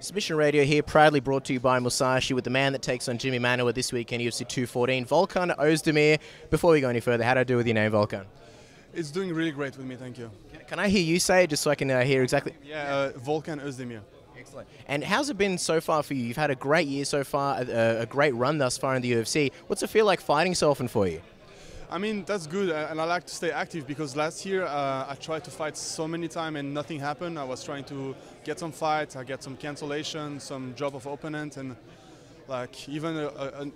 Submission Radio here, proudly brought to you by Musashi with the man that takes on Jimmy Manuwa this weekend, UFC 214, Volkan Oezdemir. Before we go any further, how do I do with your name, Volkan? It's doing really great with me, thank you. Can I hear you say it just so I can hear exactly? Yeah, Volkan Oezdemir. Excellent. And how's it been so far for you? You've had a great year so far, a great run thus far in the UFC. What's it feel like fighting so often for you? I mean, that's good, and I like to stay active because last year I tried to fight so many times and nothing happened. I was trying to get some fights, I get some cancellation, some drop of opponent, and like even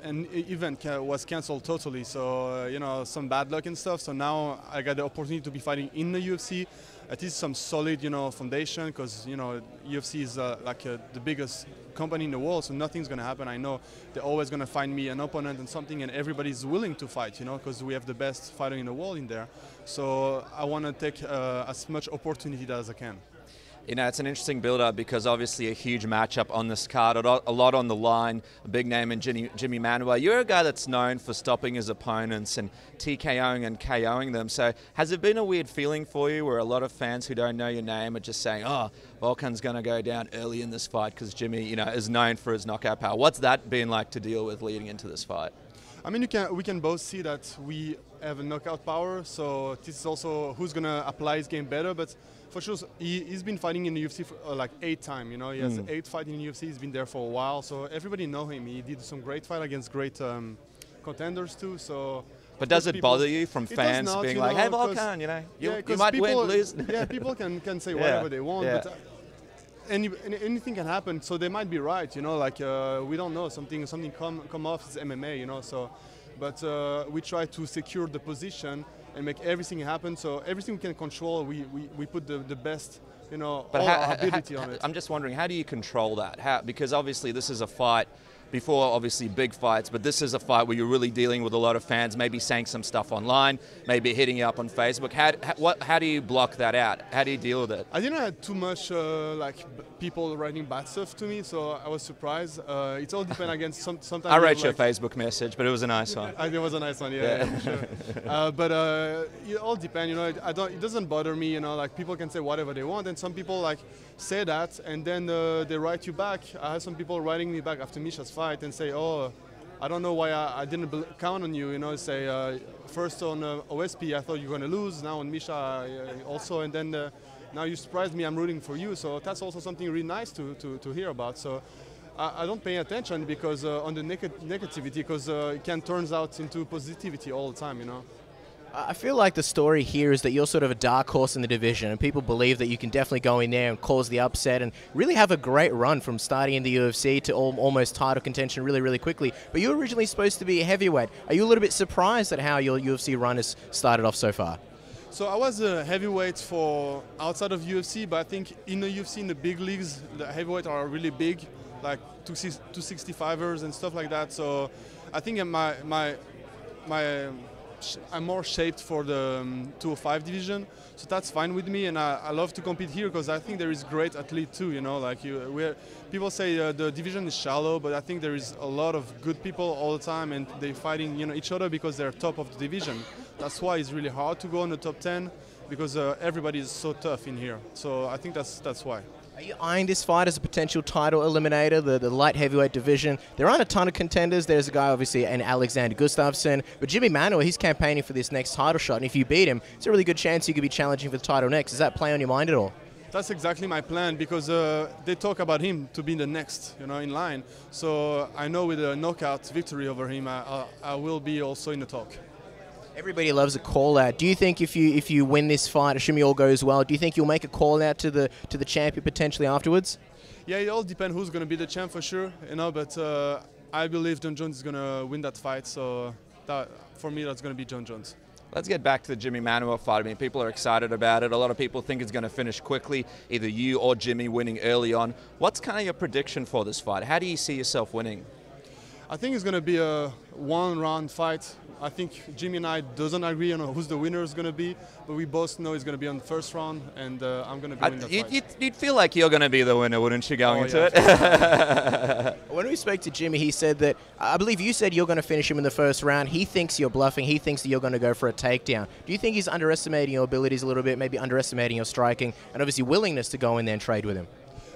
an event was cancelled totally. So you know, some bad luck and stuff. So now I got the opportunity to be fighting in the UFC. At least some solid, foundation, because UFC is the biggest company in the world, so nothing's gonna happen. I know they're always gonna find me an opponent and something, and everybody's willing to fight, because we have the best fighter in the world in there. So I want to take as much opportunity as I can. It's an interesting build-up because obviously a huge matchup on this card, a lot on the line, a big name in Jimmy Manuwa. You're a guy that's known for stopping his opponents and TKOing and KOing them. So has it been a weird feeling for you where a lot of fans who don't know your name are just saying, oh, Volkan's going to go down early in this fight because Jimmy, is known for his knockout power? What's that been like to deal with leading into this fight? I mean, we can both see that we have a knockout power, so this is also who's going to apply his game better, but for sure, he's been fighting in the UFC for like 8 times, He has 8 fights in the UFC, he's been there for a while, so everybody know him. He did some great fight against great contenders too, so... But does it bother you from fans being like, hey, Volkan, you might win, lose? Yeah, people can say whatever they want, but anything can happen, so they might be right, we don't know, something come off, it's MMA, so... But we try to secure the position and make everything happen. So everything we can control, we put the best, all our ability on it. I'm just wondering, how do you control that? Because obviously this is a fight before obviously big fights, but this is a fight where you're really dealing with a lot of fans, maybe saying some stuff online, maybe hitting you up on Facebook. How do you block that out? How do you deal with it? I didn't have too much people writing bad stuff to me, so I was surprised. It all depends against sometimes. I wrote you a Facebook message, but it was a nice one. It was a nice one, yeah. Sure. But it all depends, it doesn't bother me, people can say whatever they want, and some people say that, and then they write you back. I had some people writing me back after Misha's fight and say, oh, I don't know why I didn't count on you, say first on OSP I thought you were going to lose, now on Misha also, and then now you surprised me, I'm rooting for you, so that's also something really nice to hear about. So I don't pay attention because on the negativity, because it can turn out into positivity all the time, I feel like the story here is that you're sort of a dark horse in the division, and people believe that you can definitely go in there and cause the upset and really have a great run from starting in the UFC to almost title contention really, really quickly. But you were originally supposed to be a heavyweight. Are you a little bit surprised at how your UFC run has started off so far? So I was a heavyweight for outside of UFC, but I think in the UFC, in the big leagues, the heavyweights are really big, like 265ers and stuff like that. So I think I'm more shaped for the 205 division, so that's fine with me, and I love to compete here because I think there is great athlete too, people say the division is shallow, but I think there is a lot of good people all the time, and they're fighting each other because they're top of the division. That's why it's really hard to go in the top 10, because everybody is so tough in here, so I think that's why. Are you eyeing this fight as a potential title eliminator, the light heavyweight division? There aren't a ton of contenders. There's a guy, obviously, and Alexander Gustafsson. But Jimmy Manuwa, he's campaigning for this next title shot. And if you beat him, it's a really good chance you could be challenging for the title next. Does that play on your mind at all? That's exactly my plan, because they talk about him to be the next, in line. So I know with a knockout victory over him, I will be also in the talk. Everybody loves a call out. Do you think if you win this fight, assuming all goes well, do you think you'll make a call out to the champion potentially afterwards? Yeah, it all depends who's going to be the champ for sure, but I believe John Jones is going to win that fight, so for me that's going to be John Jones. Let's get back to the Jimmy Manuwa fight. I mean, people are excited about it. A lot of people think it's going to finish quickly, either you or Jimmy winning early on. What's kind of your prediction for this fight? How do you see yourself winning? I think it's going to be a one-round fight. I think Jimmy and I doesn't agree on who's the winner is going to be, but we both know it's going to be on the first round, and I'm going to be winning the fight. You'd feel like you're going to be the winner, wouldn't you, going into it? When we spoke to Jimmy, he said that, I believe you said you're going to finish him in the first round. He thinks you're bluffing. He thinks that you're going to go for a takedown. Do you think he's underestimating your abilities a little bit, maybe underestimating your striking, and obviously willingness to go in there and trade with him?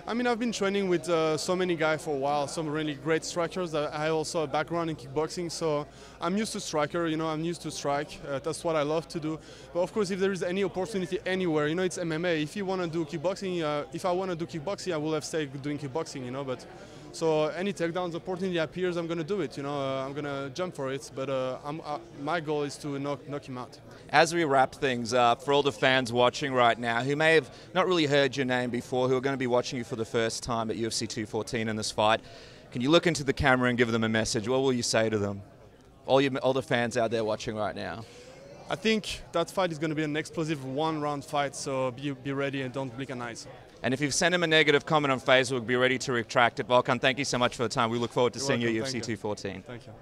I mean, I've been training with so many guys for a while, some really great strikers. I have also a background in kickboxing, so I'm used to striker, you know, I'm used to strike. That's what I love to do. But of course, if there is any opportunity anywhere, you know, it's MMA. If you want to do kickboxing, if I want to do kickboxing, I will have stayed doing kickboxing, you know. But so any takedowns opportunity appears, I'm going to do it, you know. I'm going to jump for it. But my goal is to knock him out. As we wrap things up, for all the fans watching right now who may have not really heard your name before, who are going to be watching you for the first time at UFC 214 in this fight, can you look into the camera and give them a message? What will you say to them? All the fans out there watching right now. I think that fight is going to be an explosive one-round fight, so be ready and don't blink an eye. And if you've sent him a negative comment on Facebook, be ready to retract it. Volkan, thank you so much for the time. We look forward to seeing you at UFC 214. Thank you.